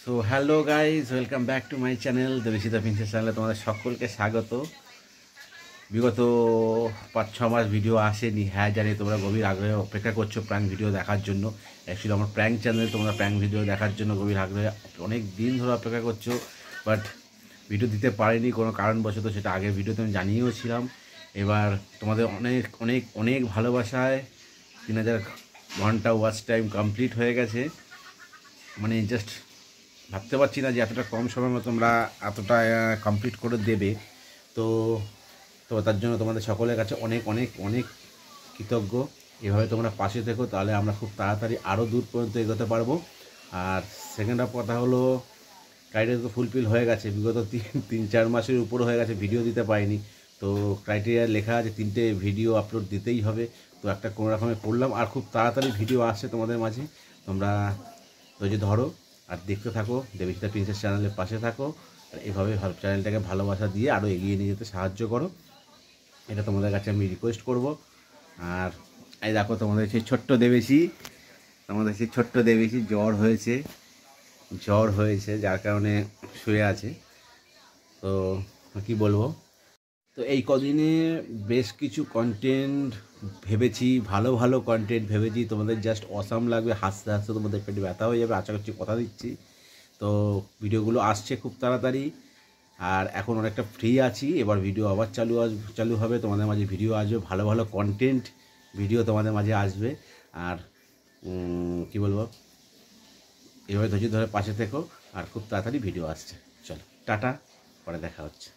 So hello guys, welcome back to my channel Debishita princess চ্যানেলে তোমাদের সকলকে স্বাগত। বিগত 5-6 মাস ভিডিও আসেনি, হ্যাঁ জানি তোমরা গভীর আগ্রহে অপেক্ষা করছো প্র্যাঙ্ক ভিডিও দেখার জন্য। অ্যাকচুয়ালি আমার প্র্যাঙ্ক চ্যানেল, তোমরা প্র্যাঙ্ক ভিডিও দেখার জন্য গভীর আগ্রহে অনেক দিন ধরে অপেক্ষা করছো, বাট ভিডিও দিতে পারিনি কোনো কারণবশত। সেটা আগের ভিডিওতে আমি জানিয়েও ছিলাম। এবার তোমাদের অনেক অনেক অনেক ভালোবাসায় 3000 ঘন্টা ওয়াচ টাইম কমপ্লিট হয়ে গেছে। মানে জাস্ট ভাবতে পারছি না যে এতটা কম সময়ের মধ্যে তোমরা এতটা কমপ্লিট করে দেবে। তো তো তার জন্য তোমাদের সকলের কাছে অনেক অনেক অনেক কৃতজ্ঞ। এভাবে তোমরা পাশে থেকো, তাহলে আমরা খুব তাড়াতাড়ি আরও দূর পর্যন্ত এগোতে পারবো। আর সেকেন্ড অফ কথা হলো, ক্রাইটেরিয়া তো ফুলফিল হয়ে গেছে, বিগত 3-4 মাসের উপর হয়ে গেছে ভিডিও দিতে পারিনি। তো ক্রাইটেরিয়া লেখা আছে 3টে ভিডিও আপলোড দিতেই হবে। তো একটা কোনো রকমে করলাম, আর খুব তাড়াতাড়ি ভিডিও আসছে তোমাদের মাঝে। তোমরা ধৈর্য ধরো আর দেখতে থাকো, দেবিশিতা প্রিন্সেস চ্যানেলের পাশে থাকো। আর এভাবে চ্যানেলটাকে ভালোবাসা দিয়ে আরও এগিয়ে নিয়ে যেতে সাহায্য করো, এটা তোমাদের কাছে আমি রিকোয়েস্ট করব। আর এই দেখো তোমাদের সেই ছোট্ট দেবেশি, জ্বর হয়েছে যার কারণে শুয়ে আছে। তো কি বলবো, তো এই কদিনে বেশ কিছু কন্টেন্ট ভেবেছি, ভালো ভালো কন্টেন্ট ভেবেছি, তোমাদের জাস্ট অসাম লাগবে, হাসতে হাসতে তোমাদের পেটে ব্যথা হয়ে যাবে, আশা করছি, কথা দিচ্ছি। তো ভিডিওগুলো আসছে খুব তাড়াতাড়ি। আর এখন অনেকটা ফ্রি আছি, এবার ভিডিও আবার চালু হবে, তোমাদের মাঝে ভিডিও আসবে, ভালো ভালো কন্টেন্ট ভিডিও তোমাদের মাঝে আসবে। আর কি বলবো, এভাবে ধৈর্য ধরে পাশে থেকো, আর খুব তাড়াতাড়ি ভিডিও আসছে। চলো টাটা, পরে দেখা হচ্ছে।